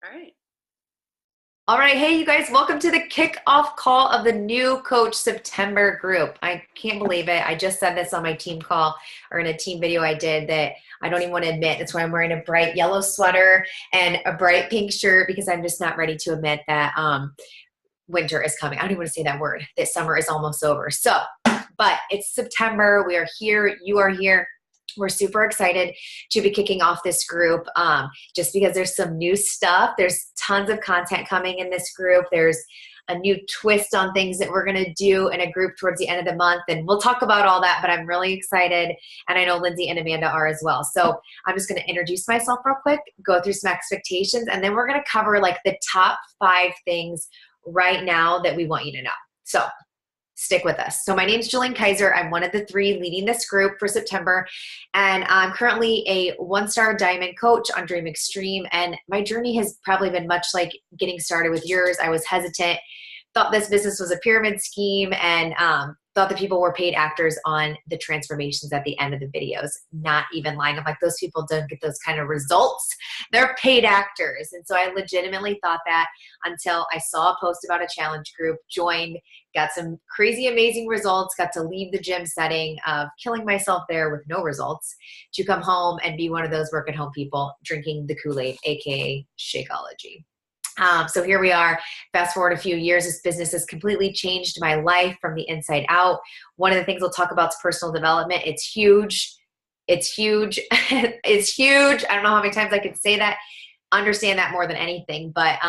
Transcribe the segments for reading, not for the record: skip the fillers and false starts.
All right. All right. Hey, you guys, welcome to the kickoff call of the new Coach September group. I can't believe it. I just said this on my team call or in a team video I did that I don't even want to admit. That's why I'm wearing a bright yellow sweater and a bright pink shirt because I'm just not ready to admit that winter is coming. I don't even want to say that word, that summer is almost over. But it's September. We are here. You are here. We're super excited to be kicking off this group just because there's some new stuff. There's tons of content coming in this group. There's a new twist on things that we're going to do in a group towards the end of the month. And we'll talk about all that, but I'm really excited. And I know Lindsay and Amanda are as well. So I'm just going to introduce myself real quick, go through some expectations, and then we're going to cover like the top 5 things right now that we want you to know. So stick with us. So my name is Jillian Kaiser. I'm one of the 3 leading this group for September. And I'm currently a 1-star diamond coach on Dream Extreme. And my journey has probably been much like getting started with yours. I was hesitant, thought this business was a pyramid scheme, and thought that people were paid actors on the transformations at the end of the videos. Not even lying. I'm like, those people don't get those kind of results. They're paid actors. And so I legitimately thought that until I saw a post about a challenge group, joined, got some crazy, amazing results, got to leave the gym setting of killing myself there with no results to come home and be one of those work at home people drinking the Kool-Aid, AKA Shakeology. So here we are. Fast forward a few years, this business has completely changed my life from the inside out. One of the things we'll talk about is personal development. It's huge. It's huge. It's huge. I don't know how many times I can say that, understand that more than anything, but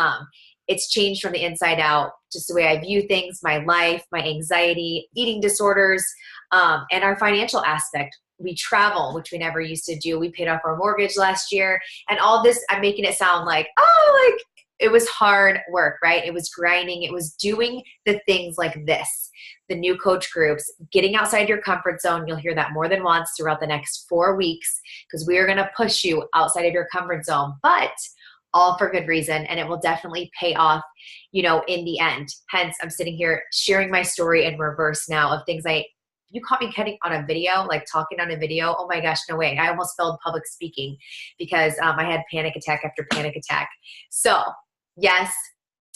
it's changed from the inside out, just the way I view things, my life, my anxiety, eating disorders, and our financial aspect. We travel, which we never used to do. We paid off our mortgage last year, and all this, I'm making it sound like, it was hard work, right? It was grinding. It was doing the things like this, the new coach groups, getting outside your comfort zone. You'll hear that more than once throughout the next 4 weeks because we are going to push you outside of your comfort zone, but all for good reason. And it will definitely pay off, in the end. Hence, I'm sitting here sharing my story in reverse now of things you caught me cutting on a video, like talking on a video. Oh my gosh, no way. I almost failed public speaking because I had panic attack after panic attack. So yes,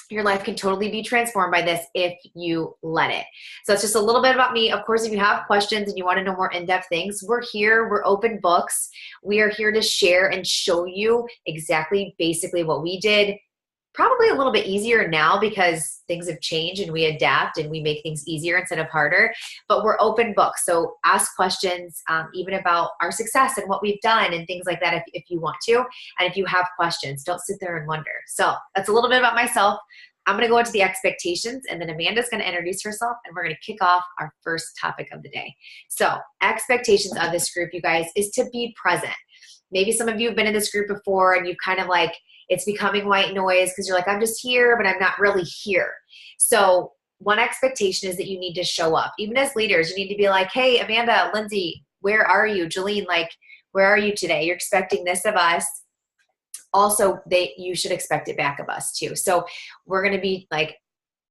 your life can totally be transformed by this if you let it. So it's just a little bit about me. Of course, if you have questions and you want to know more in-depth things, we're here. We're open books. We are here to share and show you exactly, basically what we did. Probably a little bit easier now because things have changed and we adapt and we make things easier instead of harder, but we're open books. So ask questions even about our success and what we've done and things like that if you want to. And if you have questions, don't sit there and wonder. So that's a little bit about myself. I'm going to go into the expectations and then Amanda's going to introduce herself and we're going to kick off our first topic of the day. So expectations of this group, you guys, is to be present. Maybe some of you have been in this group before and you've kind of like, it's becoming white noise because you're like, I'm just here, but I'm not really here. So one expectation is that you need to show up. Even as leaders, you need to be like, hey, Amanda, Lindsay, where are you? Jolene, like, where are you today? You're expecting this of us. Also, you should expect it back of us too. So we're going to be like,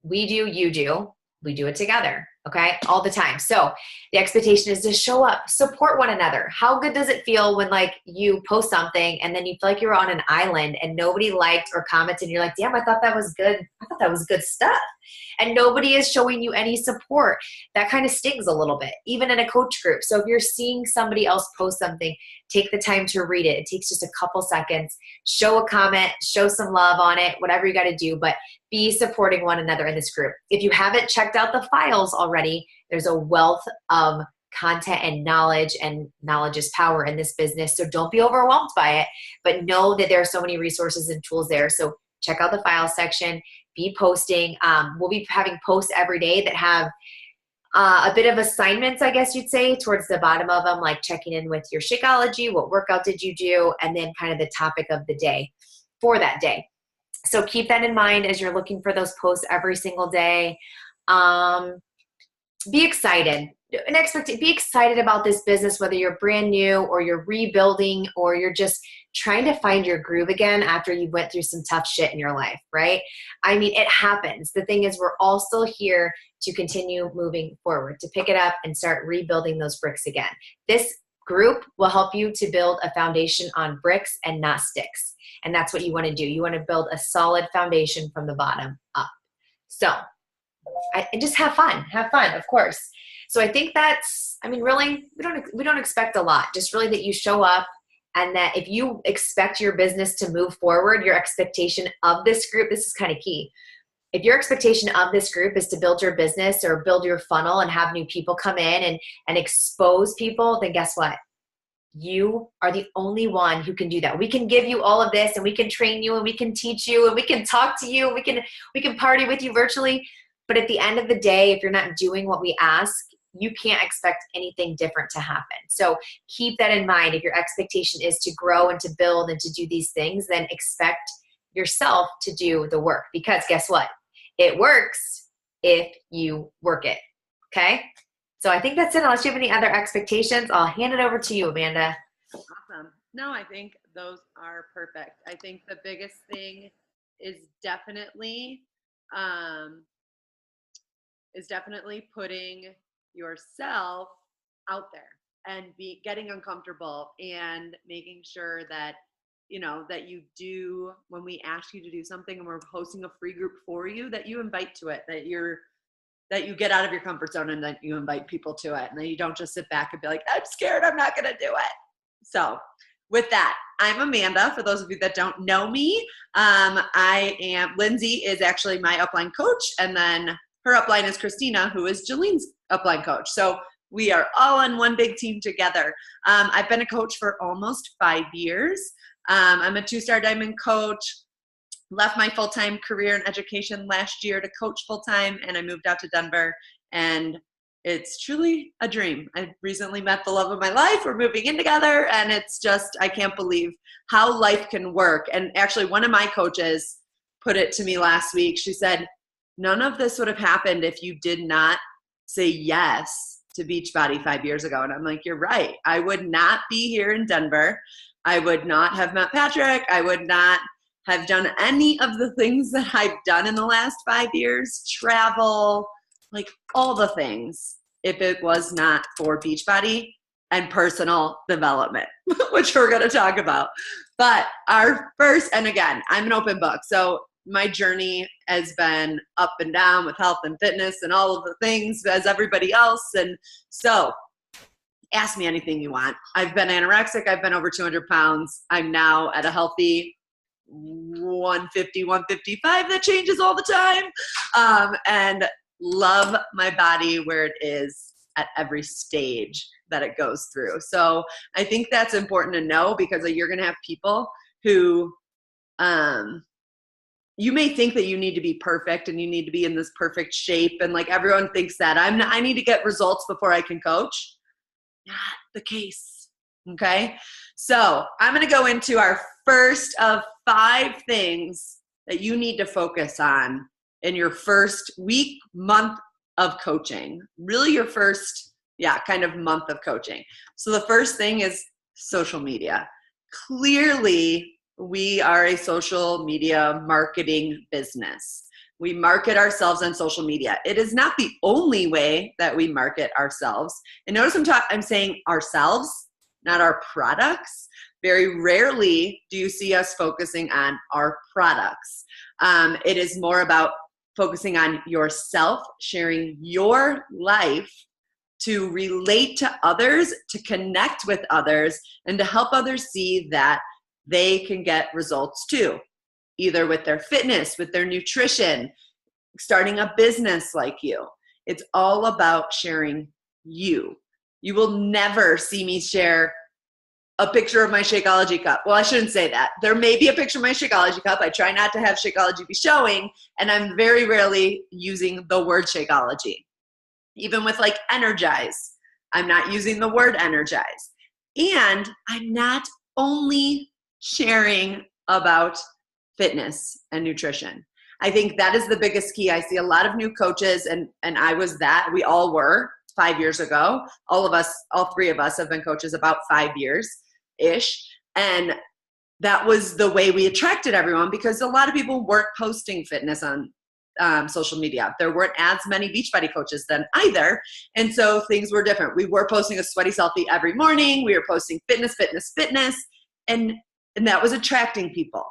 we do, you do, we do it together. Okay. All the time. So the expectation is to show up, support one another. How good does it feel when like you post something and then you feel like you're on an island and nobody liked or commented and you're like, damn, I thought that was good. I thought that was good stuff. And nobody is showing you any support. That kind of stings a little bit, even in a coach group. So if you're seeing somebody else post something, take the time to read it. It takes just a couple seconds, show a comment, show some love on it, whatever you got to do, but be supporting one another in this group. If you haven't checked out the files already, there's a wealth of content and knowledge is power in this business. So don't be overwhelmed by it, but know that there are so many resources and tools there. So check out the files section, be posting. We'll be having posts every day that have a bit of assignments, I guess you'd say, towards the bottom of them, like checking in with your Shakeology, what workout did you do, and then kind of the topic of the day for that day. So keep that in mind as you're looking for those posts every single day. Be excited. Be excited about this business, whether you're brand new or you're rebuilding or you're just trying to find your groove again after you went through some tough shit in your life, right? I mean, it happens. The thing is, we're all still here to continue moving forward, to pick it up and start rebuilding those bricks again. This group will help you to build a foundation on bricks and not sticks. And that's what you want to do. You want to build a solid foundation from the bottom up. So and just have fun, of course. So I think that's, I mean, really, we don't expect a lot, just really that you show up, and that if you expect your business to move forward, your expectation of this group, this is kind of key. If your expectation of this group is to build your business or build your funnel and have new people come in and expose people, then guess what? You are the only one who can do that. We can give you all of this, and we can train you, and we can teach you, and we can talk to you, and we can party with you virtually. But at the end of the day, if you're not doing what we ask, you can't expect anything different to happen. So keep that in mind. If your expectation is to grow and to build and to do these things, then expect yourself to do the work, because guess what? It works if you work it. Okay? So I think that's it. Unless you have any other expectations, I'll hand it over to you, Amanda. Awesome. No, I think those are perfect. I think the biggest thing is definitely putting yourself out there and getting uncomfortable and making sure that, you know, that you do, when we ask you to do something and we're hosting a free group for you, that you invite to it, that you get out of your comfort zone and that you invite people to it, and then you don't just sit back and be like, I'm scared, I'm not going to do it. So with that, I'm Amanda. For those of you that don't know me, Lindsay is actually my upline coach, and then her upline is Christina, who is Jalene's upline coach. So we are all on one big team together. I've been a coach for almost 5 years. I'm a 2-star diamond coach. Left my full-time career in education last year to coach full-time, and I moved out to Denver, and it's truly a dream. I recently met the love of my life. We're moving in together, and it's just, I can't believe how life can work. And actually, one of my coaches put it to me last week. She said, none of this would have happened if you did not say yes to Beachbody 5 years ago. And I'm like, you're right. I would not be here in Denver. I would not have met Patrick. I would not have done any of the things that I've done in the last 5 years, travel, like all the things, if it was not for Beachbody and personal development, which we're going to talk about. But our first, and again, I'm an open book. So my journey has been up and down with health and fitness and all of the things as everybody else. And so ask me anything you want. I've been anorexic. I've been over 200 pounds. I'm now at a healthy 150, 155. That changes all the time. And love my body where it is at every stage that it goes through. So I think that's important to know, because you're going to have people who, you may think that you need to be perfect and you need to be in this perfect shape. And like everyone thinks that I need to get results before I can coach. Not the case. Okay. So I'm going to go into our first of 5 things that you need to focus on in your first week, month of coaching. Really your first, kind of month of coaching. So the first thing is social media. Clearly, we are a social media marketing business. We market ourselves on social media. It is not the only way that we market ourselves. And notice I'm saying ourselves, not our products. Very rarely do you see us focusing on our products. It is more about focusing on yourself, sharing your life to relate to others, to connect with others, and to help others see that they can get results too, either with their fitness, with their nutrition, starting a business like you. It's all about sharing you. You will never see me share a picture of my Shakeology cup. Well, I shouldn't say that. There may be a picture of my Shakeology cup. I try not to have Shakeology be showing, and I'm very rarely using the word Shakeology. Even with like energize, I'm not using the word energize. And I'm not only sharing about fitness and nutrition. I think that is the biggest key. I see a lot of new coaches, and I was that. We all were 5 years ago. All 3 of us have been coaches about 5 years-ish. And that was the way we attracted everyone, because a lot of people weren't posting fitness on social media. There weren't as many Beachbody coaches then either. And so things were different. We were posting a sweaty selfie every morning. We were posting fitness. And that was attracting people.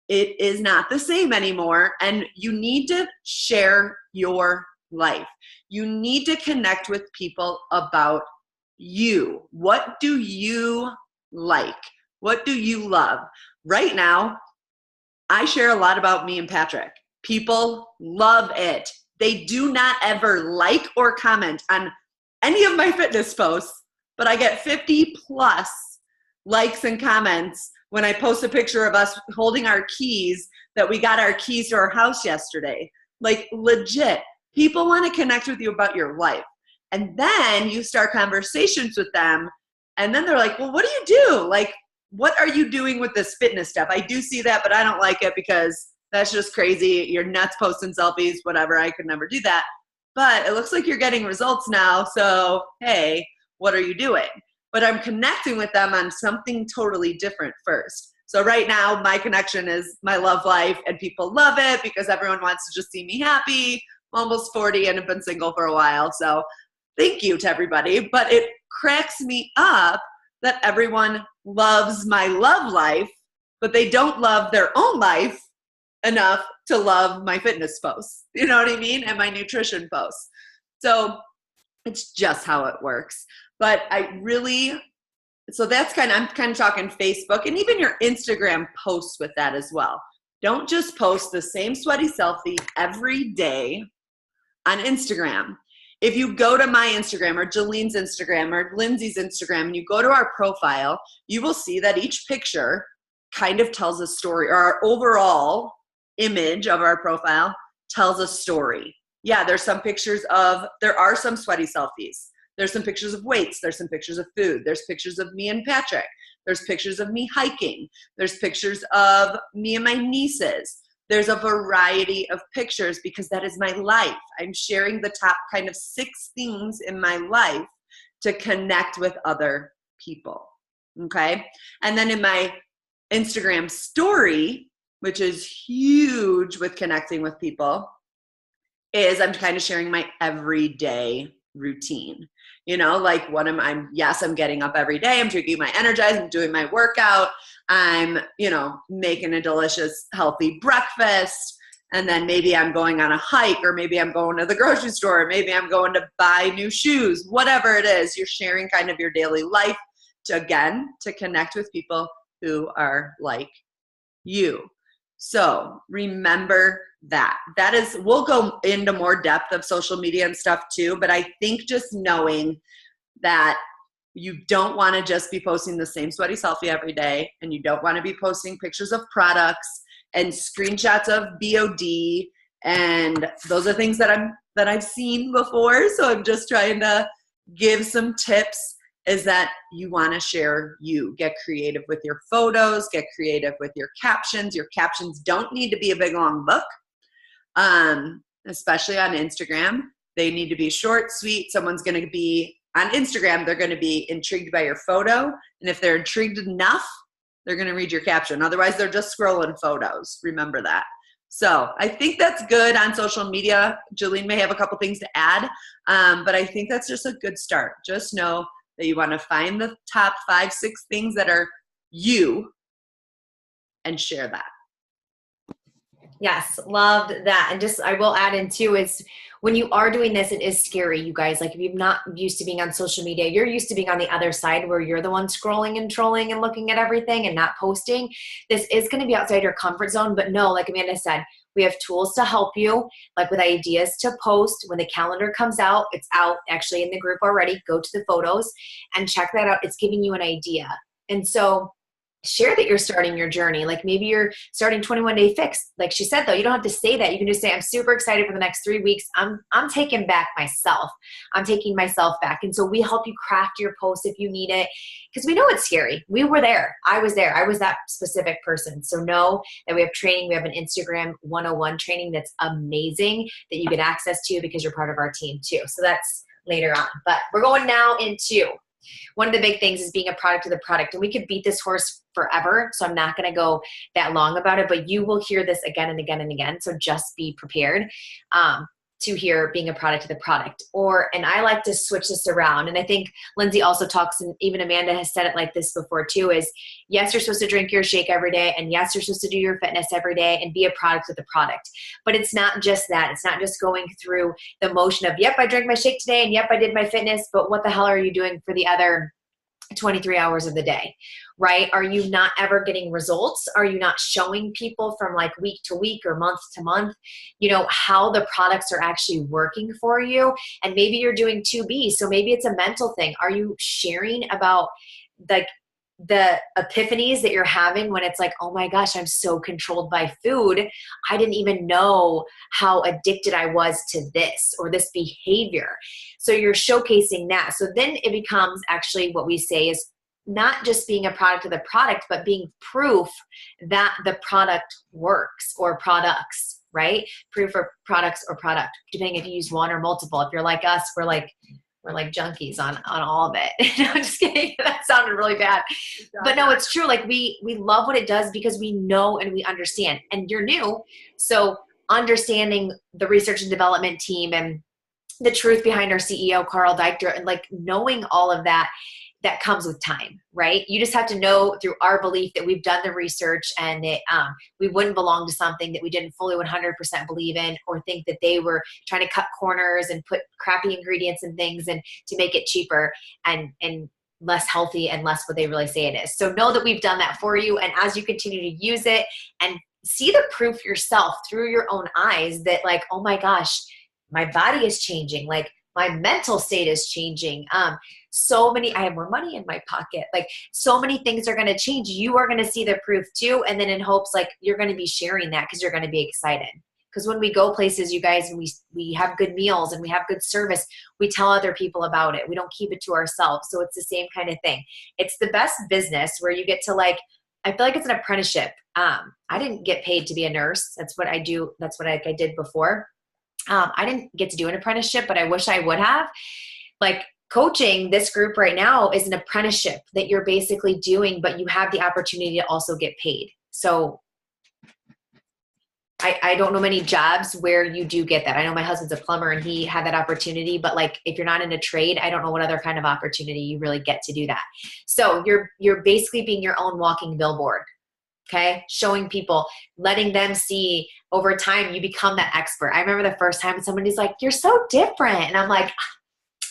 It is not the same anymore. And you need to share your life. You need to connect with people about you. What do you like? What do you love? Right now, I share a lot about me and Patrick. People love it. They do not ever like or comment on any of my fitness posts, but I get 50 plus likes and comments when I post a picture of us holding our keys, that we got our keys to our house yesterday. Like, legit, people want to connect with you about your life. And then you start conversations with them, and then they're like, well, what do you do? Like, what are you doing with this fitness stuff? I do see that, but I don't like it because that's just crazy. You're nuts posting selfies, whatever. I could never do that. But it looks like you're getting results now. So, hey, what are you doing? But I'm connecting with them on something totally different first. So right now, my connection is my love life, and people love it because everyone wants to just see me happy. I'm almost 40 and have been single for a while. So thank you to everybody. But it cracks me up that everyone loves my love life, but they don't love their own life enough to love my fitness posts. You know what I mean? And my nutrition posts. So it's just how it works. But so that's I'm kind of talking Facebook and even your Instagram posts with that as well. Don't just post the same sweaty selfie every day on Instagram. If you go to my Instagram or Jolene's Instagram or Lindsay's Instagram and you go to our profile, you will see that each picture kind of tells a story, or our overall image of our profile tells a story. Yeah, there are some sweaty selfies. There's some pictures of weights. There's some pictures of food. There's pictures of me and Patrick. There's pictures of me hiking. There's pictures of me and my nieces. There's a variety of pictures because that is my life. I'm sharing the top kind of 6 things in my life to connect with other people. Okay? And then in my Instagram story, which is huge with connecting with people, is I'm kind of sharing my everyday routine. You know, like I'm getting up every day. I'm drinking my Energize. I'm doing my workout. I'm, making a delicious, healthy breakfast. And then maybe I'm going on a hike, or maybe I'm going to the grocery store, or maybe I'm going to buy new shoes, whatever it is. You're sharing kind of your daily life to connect with people who are like you. So remember that. We'll go into more depth of social media and stuff too, but I think just knowing that you don't want to just be posting the same sweaty selfie every day, and you don't want to be posting pictures of products and screenshots of BOD, and those are things that I've seen before. So I'm just trying to give some tips, is that you want to share you. Get creative with your photos, get creative with your captions. Your captions don't need to be a big long book, especially on Instagram. They need to be short, sweet. Someone's going to be on Instagram, they're going to be intrigued by your photo. And if they're intrigued enough, they're going to read your caption. Otherwise, they're just scrolling photos. Remember that. So I think that's good on social media. Jolene may have a couple things to add, but I think that's just a good start. Just know that you want to find the top 5, 6 things that are you and share that. Yes, loved that. And I will add in too, is when you are doing this, it is scary, you guys. Like, if you're not used to being on social media, you're used to being on the other side where you're the one scrolling and trolling and looking at everything and not posting. This is going to be outside your comfort zone, but no, like Amanda said, we have tools to help you, like with ideas to post. When the calendar comes out, it's out actually in the group already. Go to the photos and check that out. It's giving you an idea. And so share that you're starting your journey. Like, maybe you're starting 21-day fix. Like she said, though, you don't have to say that. You can just say, I'm super excited for the next 3 weeks. I'm taking back myself. I'm taking myself back. And so we help you craft your post if you need it, because we know it's scary. We were there. I was there. I was that specific person. So know that we have training. We have an Instagram 101 training that's amazing that you get access to because you're part of our team too. So that's later on. But we're going now into one of the big things is being a product of the product. And we could beat this horse forever, so I'm not going to go that long about it, but you will hear this again and again and again. So just be prepared. to hear being a product of the product, and I like to switch this around. And I think Lindsay also talks, and even Amanda has said it like this before too, is yes, you're supposed to drink your shake every day. And yes, you're supposed to do your fitness every day and be a product of the product. But it's not just that. It's not just going through the motion of, yep, I drank my shake today and yep, I did my fitness, but what the hell are you doing for the other 23 hours of the day, right? Are you not ever getting results? Are you not showing people from like week to week or month to month, how the products are actually working for you? And maybe you're doing 2B. So maybe it's a mental thing. Are you sharing about like the epiphanies that you're having when it's like, oh my gosh, I'm so controlled by food. I didn't even know how addicted I was to this or this behavior. So you're showcasing that. So then it becomes actually what we say is not just being a product of the product, but being proof that the product works or products, right? Proof or products or product, depending if you use one or multiple. If you're like us, we're like junkies on all of it. No, I'm just kidding. That sounded really bad. But no, it's true. Like we love what it does because we know and we understand. And you're new. So understanding the research and development team and the truth behind our CEO, Carl Deichter, and like knowing all of that comes with time, right? You just have to know through our belief that we've done the research and that we wouldn't belong to something that we didn't fully 100% believe in, or think that they were trying to cut corners and put crappy ingredients and things and to make it cheaper and less healthy and less what they really say it is. So know that we've done that for you. And as you continue to use it and see the proof yourself through your own eyes that like, oh my gosh, my body is changing. Like my mental state is changing. I have more money in my pocket. Like so many things are going to change. You are going to see the proof too. And then in hopes, like you're going to be sharing that because you're going to be excited. Because when we go places, you guys, and we have good meals and we have good service, we tell other people about it. We don't keep it to ourselves. So it's the same kind of thing. It's the best business where you get to like, I feel like it's an apprenticeship. I didn't get paid to be a nurse. That's what I do. That's what I did before. I didn't get to do an apprenticeship, but I wish I would have. Like coaching this group right now is an apprenticeship that you're basically doing, but you have the opportunity to also get paid. So I don't know many jobs where you do get that. I know my husband's a plumber and he had that opportunity, but like if you're not in a trade, I don't know what other kind of opportunity you really get to do that. So you're basically being your own walking billboard. Okay. Showing people, letting them see over time, you become that expert. I remember the first time somebody's like, you're so different. And I'm like,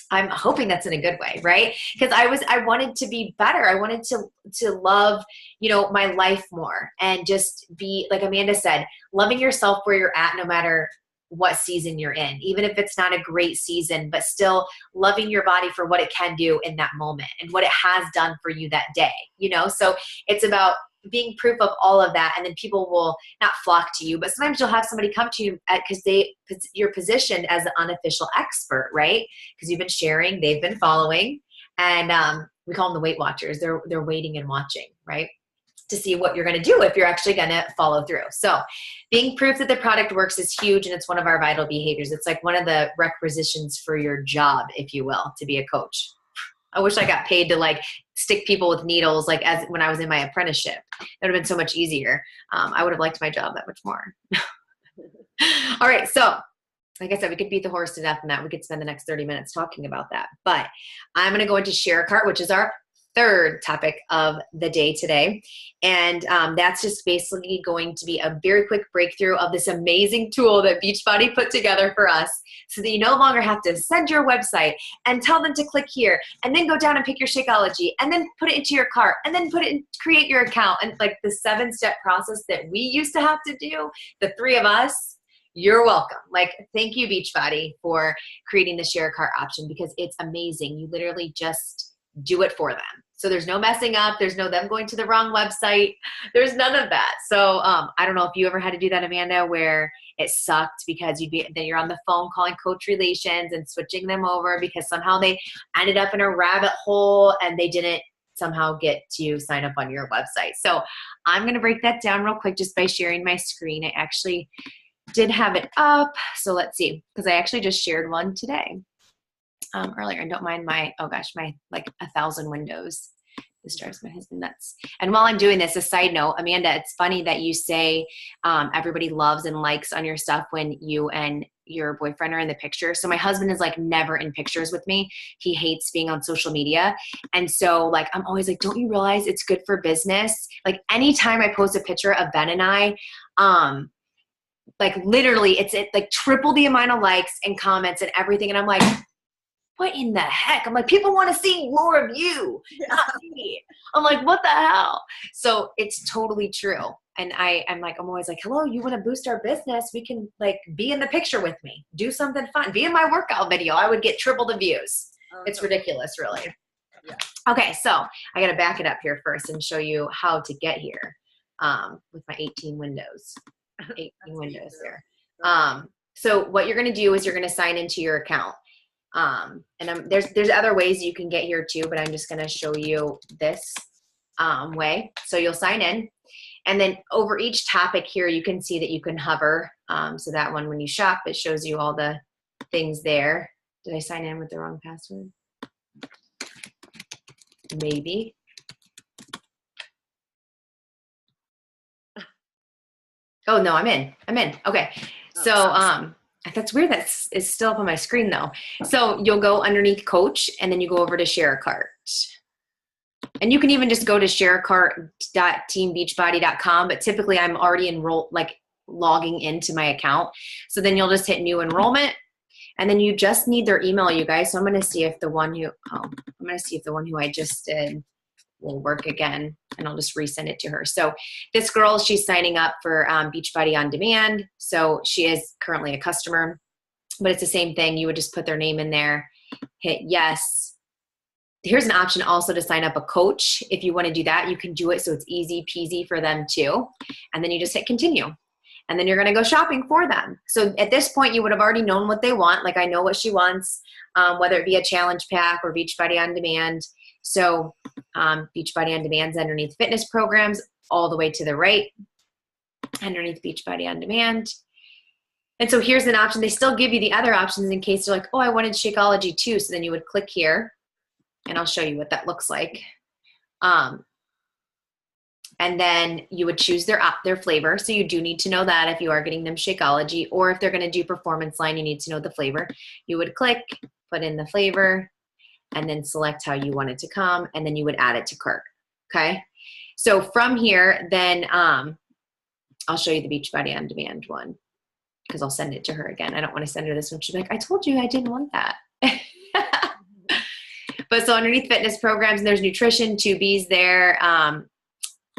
I'm hoping that's in a good way, right? Because I wanted to be better. I wanted to love, my life more and just be, like Amanda said, loving yourself where you're at, no matter what season you're in, even if it's not a great season, but still loving your body for what it can do in that moment and what it has done for you that day, So it's about being proof of all of that. And then people will not flock to you, but sometimes you'll have somebody come to you because you're positioned as the unofficial expert, right? Because you've been sharing, they've been following, and we call them the Weight Watchers. They're waiting and watching, right? To see what you're going to do if you're actually going to follow through. So being proof that the product works is huge. And it's one of our vital behaviors. It's like one of the requisitions for your job, if you will, to be a coach. I wish I got paid to like stick people with needles, like as when I was in my apprenticeship. It would have been so much easier. I would have liked my job that much more. All right. So like I said, we could beat the horse to death in that. We could spend the next 30 minutes talking about that. But I'm going to go into Share a Cart, which is our third topic of the day today. And that's just basically going to be a very quick breakthrough of this amazing tool that Beachbody put together for us so that you no longer have to send your website and tell them to click here and then go down and pick your Shakeology and then put it into your cart and then create your account. And like the 7-step process that we used to have to do, the three of us, you're welcome. Like, thank you, Beachbody, for creating the Share a Cart option because it's amazing. You literally just do it for them. So there's no messing up. There's no them going to the wrong website. There's none of that. So I don't know if you ever had to do that, Amanda, where it sucked because then you're on the phone calling coach relations and switching them over because somehow they ended up in a rabbit hole and they didn't somehow get to sign up on your website. So I'm going to break that down real quick just by sharing my screen. I actually did have it up. So let's see, because I actually just shared one today. Earlier, and don't mind my 1,000 windows. This drives my husband nuts. And while I'm doing this, a side note, Amanda, it's funny that you say everybody loves and likes on your stuff when you and your boyfriend are in the picture. So my husband is like never in pictures with me. He hates being on social media. And so like, I'm always like, don't you realize it's good for business? Like anytime I post a picture of Ben and I, like literally it's like triple the amount of likes and comments and everything. And I'm like, what in the heck? I'm like, people want to see more of you, not me. I'm like, what the hell? So it's totally true. And I'm like, I'm always like, hello, you want to boost our business? We can like be in the picture with me, do something fun, be in my workout video. I would get triple the views. It's ridiculous, really. Yeah. Okay, so I got to back it up here first and show you how to get here with my 18 windows. 18 windows there. So what you're going to do is you're going to sign into your account. And there's other ways you can get here too, but I'm just going to show you this way. So you'll sign in, and then over each topic here, you can see that you can hover. So that one, when you shop, it shows you all the things there. Did I sign in with the wrong password? Maybe. Oh no, I'm in. Okay. So, that's weird. It's still up on my screen though. So you'll go underneath coach, and then you go over to share a cart. And you can even just go to sharecart.teambeachbody.com, but typically I'm already enrolled, like logging into my account. So then you'll just hit new enrollment, and then you just need their email, you guys. So I'm going to see if the one who I just did will work again, and I'll just resend it to her. So this girl, she's signing up for Beachbody On Demand. So she is currently a customer, but it's the same thing. You would just put their name in there, hit yes. Here's an option also to sign up a coach. If you want to do that, you can do it so it's easy peasy for them too. And then you just hit continue. And then you're going to go shopping for them. So at this point, you would have already known what they want. Like I know what she wants, whether it be a challenge pack or Beachbody On Demand. So Beachbody On Demand's underneath fitness programs, all the way to the right, underneath Beachbody On Demand. And so here's an option. They still give you the other options in case you're like, oh, I wanted Shakeology too. So then you would click here, and I'll show you what that looks like. And then you would choose their flavor. So you do need to know that if you are getting them Shakeology, or if they're going to do Performance Line, you need to know the flavor. You would click, put in the flavor, and then select how you want it to come, and then you would add it to cart. Okay. So from here, then I'll show you the Beachbody On Demand one, because I'll send it to her again. I don't want to send her this one. She's like, I told you I didn't want that. But so underneath fitness programs, there's nutrition, 2Bs there.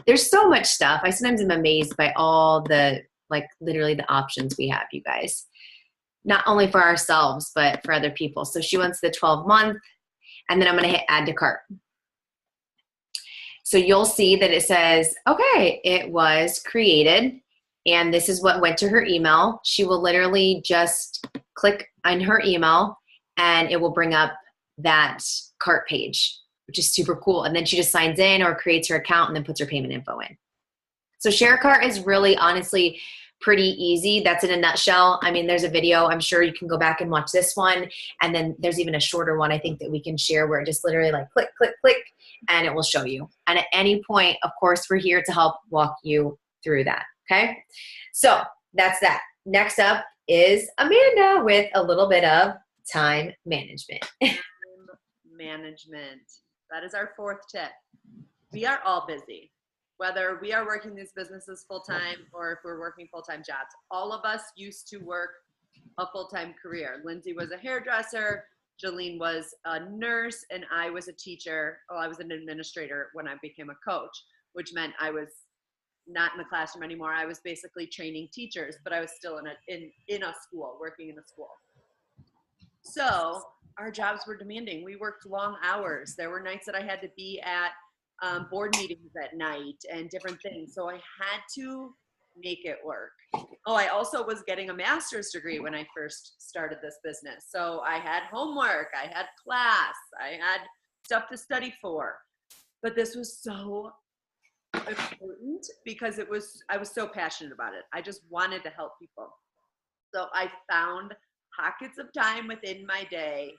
There's so much stuff. I sometimes am amazed by all the, like literally the options we have, you guys. Not only for ourselves, but for other people. So she wants the 12-month, and then I'm going to hit add to cart. So you'll see that it says, okay, it was created, and this is what went to her email. She will literally just click on her email, and it will bring up that cart page, which is super cool. And then she just signs in or creates her account and then puts her payment info in. So share a cart is really honestly pretty easy. That's in a nutshell. I mean, there's a video. I'm sure you can go back and watch this one. And then there's even a shorter one I think that we can share where it just literally like click, click, click, and it will show you. And at any point, of course, we're here to help walk you through that. Okay. So that's that. Next up is Amanda with a little bit of time management. Management. That is our fourth tip. We are all busy, whether we are working these businesses full-time or if we're working full-time jobs. All of us used to work a full-time career. Lindsay was a hairdresser, Jolene was a nurse, and I was a teacher. Oh, I was an administrator when I became a coach, which meant I was not in the classroom anymore. I was basically training teachers, but I was still in a school, working in a school. So our jobs were demanding. We worked long hours. There were nights that I had to be at board meetings at night and different things. So I had to make it work. Oh, I also was getting a master's degree when I first started this business. So I had homework, I had class, I had stuff to study for. But this was so important because I was so passionate about it. I just wanted to help people. So I found pockets of time within my day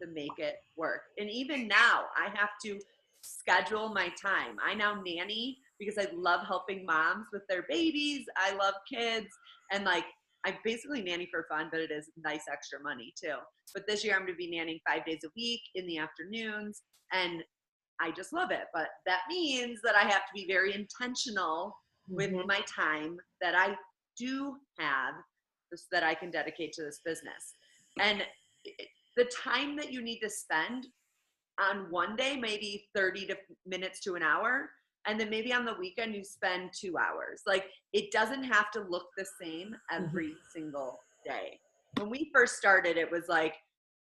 to make it work. And even now, I have to schedule my time. I now nanny because I love helping moms with their babies. I love kids. And like, I basically nanny for fun, but it is nice extra money too. But this year I'm going to be nannying 5 days a week in the afternoons, and I just love it. But that means that I have to be very intentional with my time that I do have so that I can dedicate to this business. And the time that you need to spend on one day, maybe 30 minutes to an hour. And then maybe on the weekend you spend 2 hours. Like, it doesn't have to look the same every single day. When we first started, it was like,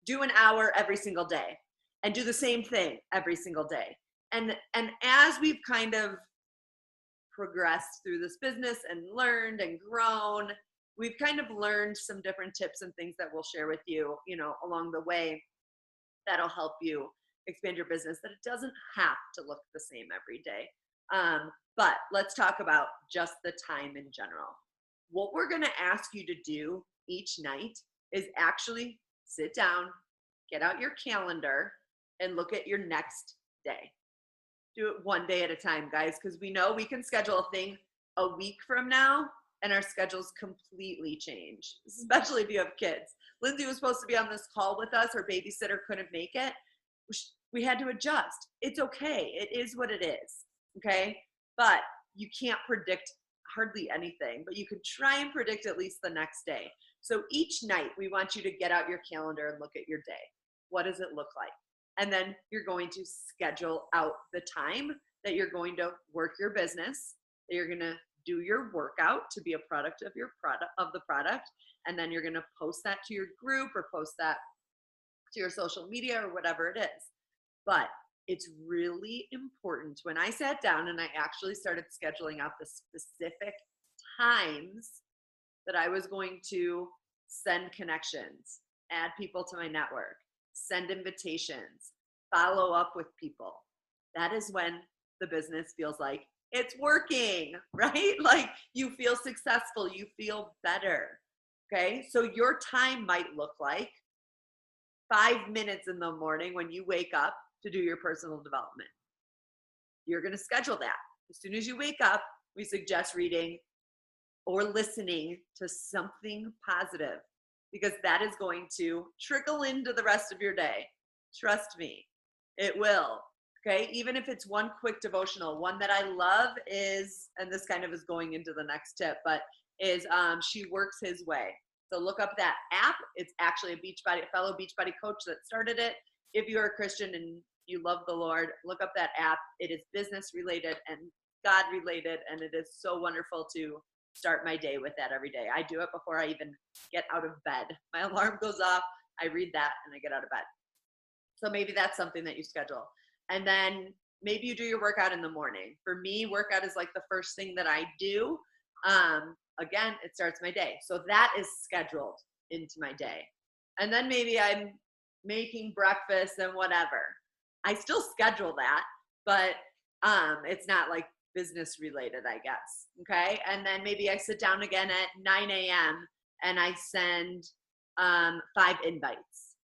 do an hour every single day and do the same thing every single day. And as we've kind of progressed through this business and learned and grown, we've kind of learned some different tips and things that we'll share with you, you know, along the way that'll help you expand your business, that it doesn't have to look the same every day. But let's talk about just the time in general. What we're going to ask you to do each night is actually sit down, get out your calendar, and look at your next day. Do it one day at a time, guys, because we know we can schedule a thing a week from now and our schedules completely change, especially if you have kids. Lindsay was supposed to be on this call with us. Her babysitter couldn't make it. We had to adjust. It's okay. It is what it is. Okay. But you can't predict hardly anything, but you can try and predict at least the next day. So each night we want you to get out your calendar and look at your day. What does it look like? And then you're going to schedule out the time that you're going to work your business, that you're going to do your workout to be a product of your product, of the product. And then you're going to post that to your group or post that to your social media or whatever it is. But it's really important. When I sat down and I actually started scheduling out the specific times that I was going to send connections, add people to my network, send invitations, follow up with people, that is when the business feels like it's working, right? Like, you feel successful, you feel better. Okay. So your time might look like 5 minutes in the morning when you wake up to do your personal development. You're going to schedule that. As soon as you wake up, we suggest reading or listening to something positive, because that is going to trickle into the rest of your day. Trust me, it will. Okay. Even if it's one quick devotional, one that I love is, and this kind of is going into the next tip, but is She Works His Way. So look up that app. It's actually a fellow Beachbody coach that started it. If you're a Christian and you love the Lord, look up that app. It is business related and God related, and it is so wonderful to start my day with that every day. I do it before I even get out of bed. My alarm goes off, I read that, and I get out of bed. So maybe that's something that you schedule. And then maybe you do your workout in the morning. For me, workout is like the first thing that I do. Again, it starts my day. So that is scheduled into my day. And then maybe I'm making breakfast and whatever. I still schedule that, but it's not like business related, I guess. Okay. And then maybe I sit down again at 9 a.m. and I send 5 invites.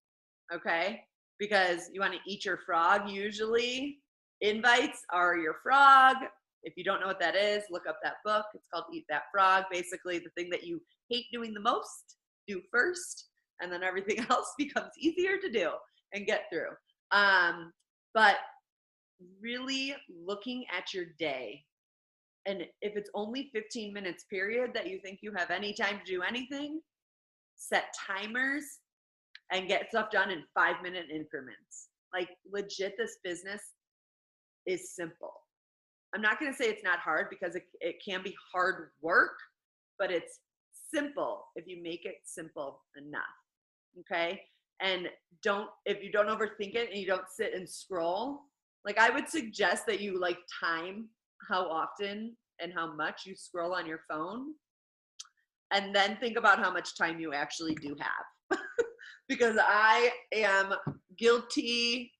Okay. Because you want to eat your frog. Usually invites are your frog. If you don't know what that is, look up that book. It's called Eat That Frog. Basically, the thing that you hate doing the most, do first, and then everything else becomes easier to do and get through. But really looking at your day, and if it's only 15 minutes period that you think you have any time to do anything, set timers and get stuff done in 5-minute increments. Like, legit, this business is simple. I'm not going to say it's not hard, because it can be hard work, but it's simple if you make it simple enough. Okay. And if you don't overthink it and you don't sit and scroll, like, I would suggest that you like time how often and how much you scroll on your phone, and then think about how much time you actually do have. Because I am guilty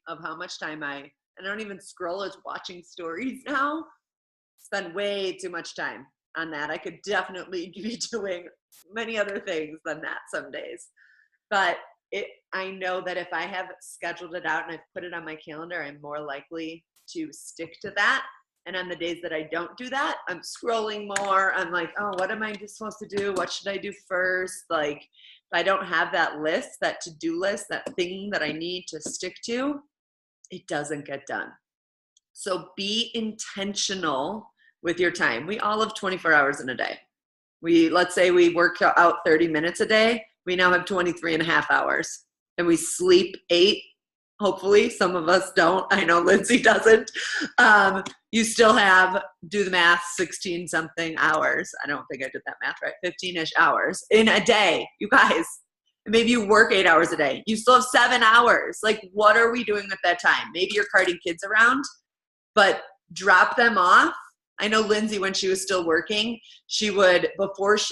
of how much time I don't even scroll as watching stories now. Spend way too much time on that. I could definitely be doing many other things than that some days. But I know that if I have scheduled it out and I've put it on my calendar, I'm more likely to stick to that And on the days that I don't do that, I'm scrolling more. I'm like, oh, what am I just supposed to do? What should I do first? Like, if I don't have that list, that to-do list, that thing that I need to stick to, it doesn't get done. So be intentional with your time. We all have 24 hours in a day. Let's say we work out 30 minutes a day. We now have 23 and a half hours. And we sleep 8. Hopefully, some of us don't. I know Lindsay doesn't. You still have, do the math, 16 something hours. I don't think I did that math right. 15-ish hours in a day, you guys. Maybe you work 8 hours a day. You still have 7 hours. Like, what are we doing with that time? Maybe you're carting kids around, but drop them off. I know Lindsay, when she was still working, she would,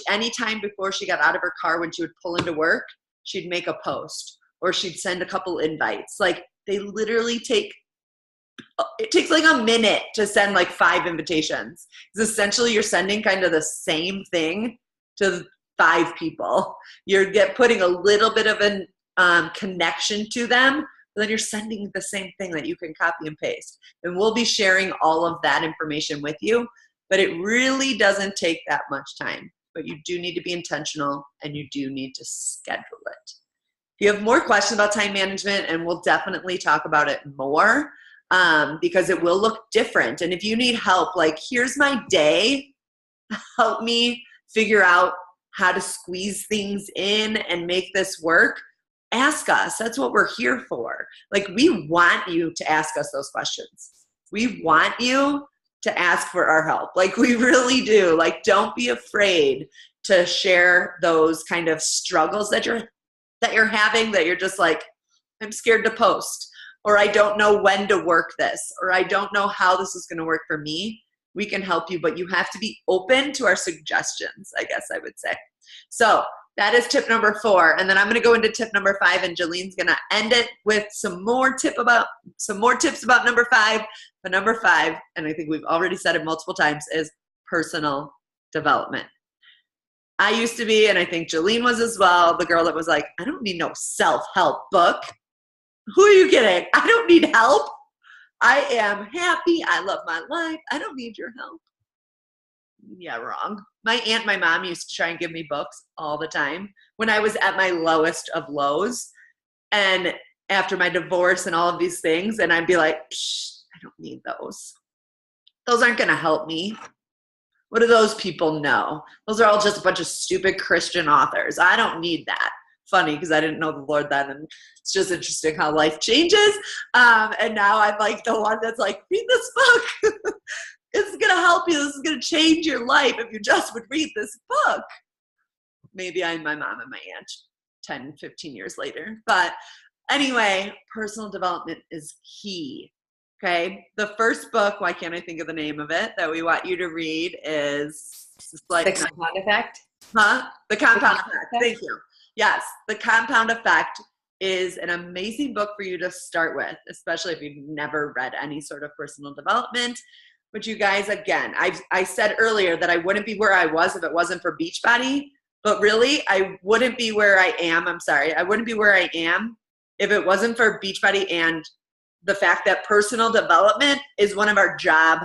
anytime before she got out of her car, when she would pull into work, she'd make a post or she'd send a couple invites. Like, they literally it takes like a minute to send like 5 invitations. Because essentially you're sending kind of the same thing to 5 people. You're putting a little bit of a connection to them, but then you're sending the same thing that you can copy and paste. And we'll be sharing all of that information with you, but it really doesn't take that much time. But you do need to be intentional and you do need to schedule it. If you have more questions about time management, and we'll definitely talk about it more, because it will look different. And if you need help, like, here's my day, help me figure out how to squeeze things in and make this work, ask us. That's what we're here for. Like, we want you to ask us those questions. We want you to ask for our help. Like, we really do. Like, don't be afraid to share those kind of struggles that you're having, that you're just like, I'm scared to post, or I don't know when to work this, or I don't know how this is going to work for me. We can help you, but you have to be open to our suggestions, I guess I would say. So that is tip number 4. And then I'm going to go into tip number 5, and Jolene's going to end it with some more tips about number 5. But number 5, and I think we've already said it multiple times, is personal development. I used to be, and I think Jolene was as well, the girl that was like, I don't need no self-help book. Who are you kidding? I don't need help. I am happy. I love my life. I don't need your help. Yeah, wrong. My aunt and my mom used to try and give me books all the time when I was at my lowest of lows. And after my divorce and all of these things, and I'd be like, I don't need those. Those aren't going to help me. What do those people know? Those are all just a bunch of stupid Christian authors. I don't need that. Funny, because I didn't know the Lord then, and it's just interesting how life changes. And now I'm like the one that's like, read this book. It's going to help you. This is going to change your life if you just would read this book. Maybe I'm my mom and my aunt 10, 15 years later. But anyway, personal development is key. Okay, the first book, why can't I think of the name of it, that we want you to read is The Compound Effect? The Compound Effect. Thank you. Yes, The Compound Effect is an amazing book for you to start with, especially if you've never read any sort of personal development. But you guys, again, I said earlier that I wouldn't be where I was if it wasn't for Beachbody, but really, I wouldn't be where I am. I wouldn't be where I am if it wasn't for Beachbody and the fact that personal development is one of our job,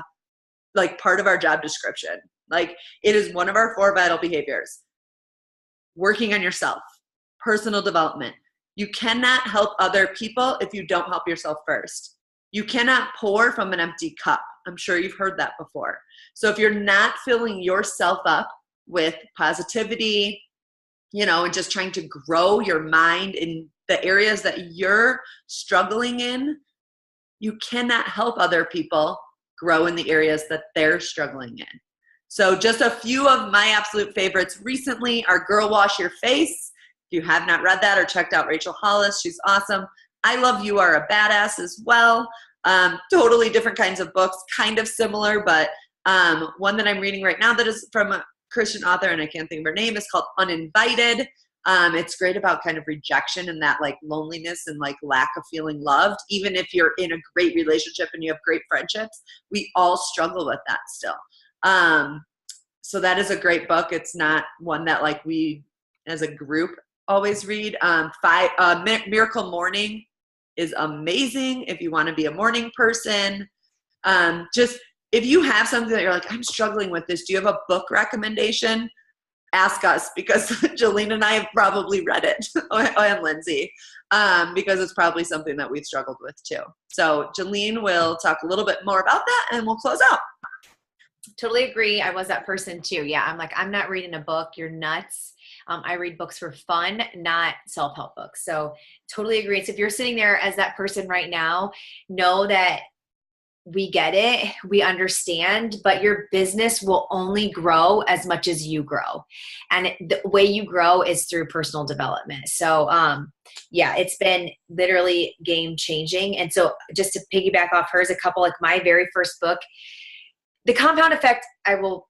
like part of our job description. Like, it is one of our 4 vital behaviors. Working on yourself, personal development. You cannot help other people if you don't help yourself first. You cannot pour from an empty cup. I'm sure you've heard that before. So if you're not filling yourself up with positivity, and just trying to grow your mind in the areas that you're struggling in, you cannot help other people grow in the areas that they're struggling in. So just a few of my absolute favorites recently are Girl Wash Your Face. If you have not read that or checked out Rachel Hollis, she's awesome. I Love You Are a Badass as well. Totally different kinds of books, kind of similar, but one that I'm reading right now that is from a Christian author, and I can't think of her name, is called Uninvited. It's great about kind of rejection and that like loneliness and like lack of feeling loved. Even if you're in a great relationship and you have great friendships, we all struggle with that still. So that is a great book. It's not one that like we as a group always read. Miracle Morning is amazing if you want to be a morning person. Just if you have something that you're like, I'm struggling with this, do you have a book recommendation? Ask us, because Jolene and I have probably read it, and Lindsay, because it's probably something that we've struggled with too. So Jolene will talk a little bit more about that, and we'll close out. Totally agree. I was that person too. Yeah. I'm like, I'm not reading a book. You're nuts. I read books for fun, not self-help books. So totally agree. So if you're sitting there as that person right now, know that we get it. We understand, but your business will only grow as much as you grow. And the way you grow is through personal development. So, yeah, it's been literally game changing. And so just to piggyback off hers, a couple, like my very first book, The Compound Effect, I will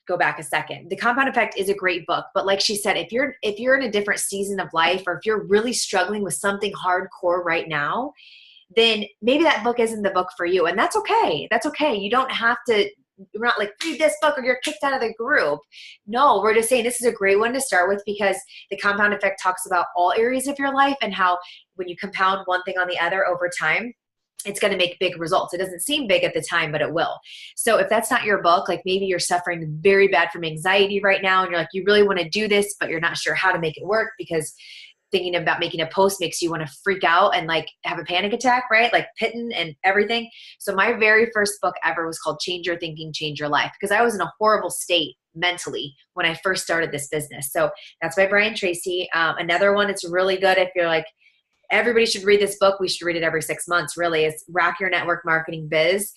go back a second. The Compound Effect is a great book, but like she said, if you're in a different season of life, or if you're really struggling with something hardcore right now, then maybe that book isn't the book for you. And that's okay. That's okay. You don't have to, we're not like, read this book or you're kicked out of the group. No, we're just saying this is a great one to start with, because the Compound Effect talks about all areas of your life and how when you compound one thing on the other over time, it's going to make big results. It doesn't seem big at the time, but it will. So if that's not your book, like maybe you're suffering very bad from anxiety right now, and you're like, you really want to do this, but you're not sure how to make it work because thinking about making a post makes you want to freak out and like have a panic attack, right? Like pitting and everything. So my very first book ever was called Change Your Thinking, Change Your Life, because I was in a horrible state mentally when I first started this business. So that's by Brian Tracy. Another one, it's really good if you're like, everybody should read this book. We should read it every 6 months, really. It's Rock Your Network Marketing Biz.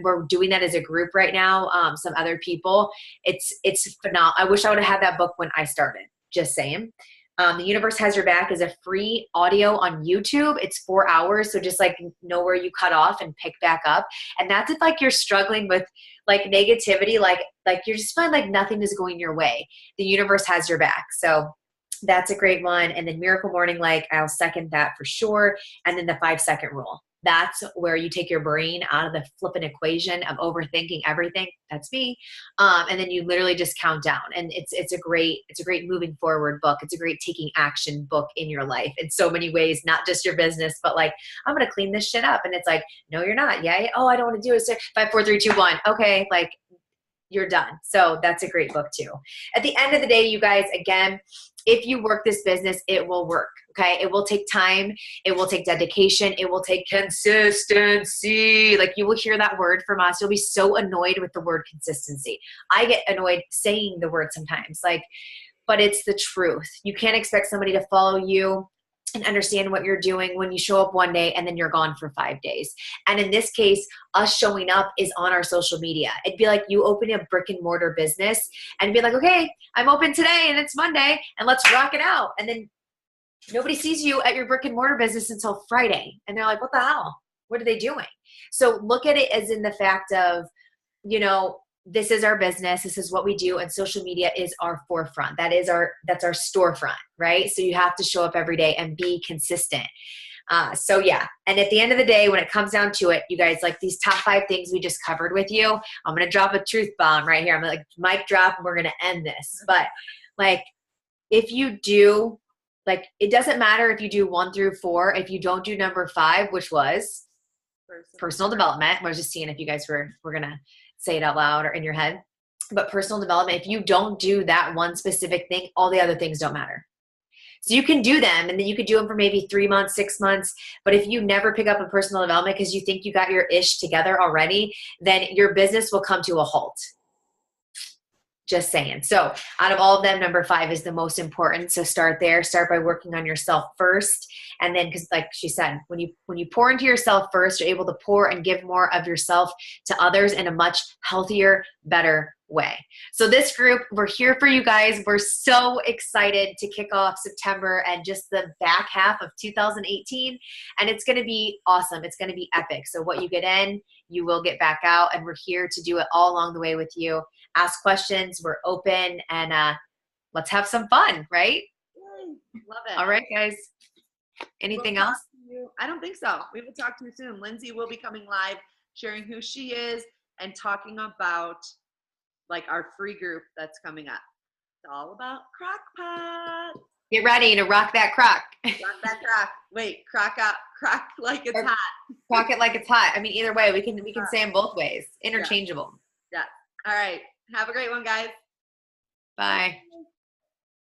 We're doing that as a group right now. Some other people. It's phenomenal. I wish I would have had that book when I started, just saying. The Universe Has Your Back is a free audio on YouTube. It's 4 hours. So just like know where you cut off and pick back up. And that's if like you're struggling with like negativity, like you're just feeling like nothing is going your way. The Universe Has Your Back. So that's a great one. And then Miracle Morning, like I'll second that for sure. And then the 5-second rule. That's where you take your brain out of the flipping equation of overthinking everything. That's me. And then you literally just count down. And it's a great moving forward book. It's a great taking action book in your life in so many ways, not just your business, but like, I'm going to clean this shit up. And it's like, no, you're not. Yeah. Oh, I don't want to do it. So 5, 4, 3, 2, 1. Okay. Like, you're done. So that's a great book too. At the end of the day, you guys, again, if you work this business, it will work. Okay. It will take time. It will take dedication. It will take consistency. Like you will hear that word from us. You'll be so annoyed with the word consistency. I get annoyed saying the word sometimes, but it's the truth. You can't expect somebody to follow you and understand what you're doing when you show up one day and then you're gone for 5 days. And in this case, us showing up is on our social media. It'd be like you open a brick and mortar business and be like, okay, I'm open today and it's Monday and let's rock it out. And then nobody sees you at your brick and mortar business until Friday. And they're like, what the hell? What are they doing? So look at it as in the fact of, this is our business. This is what we do. And social media is our forefront. That's our storefront, right? So you have to show up every day and be consistent. So yeah. And at the end of the day, when it comes down to it, you guys, like these top 5 things we just covered with you, I'm going to drop a truth bomb right here. I'm going to mic drop and we're going to end this. But like, if you do, like, it doesn't matter if you do 1 through 4, if you don't do number 5, which was personal development. I was just seeing if you guys were going to say it out loud or in your head. But personal development, if you don't do that one specific thing, all the other things don't matter. So you can do them and then you could do them for maybe 3 months, 6 months. But if you never pick up a personal development because you think you got your ish together already, then your business will come to a halt. Just saying. So out of all of them, number 5 is the most important. So start there. Start by working on yourself first. And then, because like she said, when you pour into yourself first, you're able to pour and give more of yourself to others in a much healthier, better way. So this group, we're here for you guys. We're so excited to kick off September and just the back half of 2018. And it's going to be awesome. It's going to be epic. So what you get in, you will get back out. And we're here to do it all along the way with you. Ask questions. We're open and let's have some fun, right? Yay. Love it. All right, guys. Anything else? I don't think so. We will talk to you soon. Lindsay will be coming live, sharing who she is and talking about like our free group that's coming up. It's all about Crockpot. Get ready to rock that crock. Rock that crock. Wait, crock like it's hot. Rock it like it's hot. I mean, either way, we can say them both ways. Interchangeable. Yeah. All right. Have a great one, guys. Bye.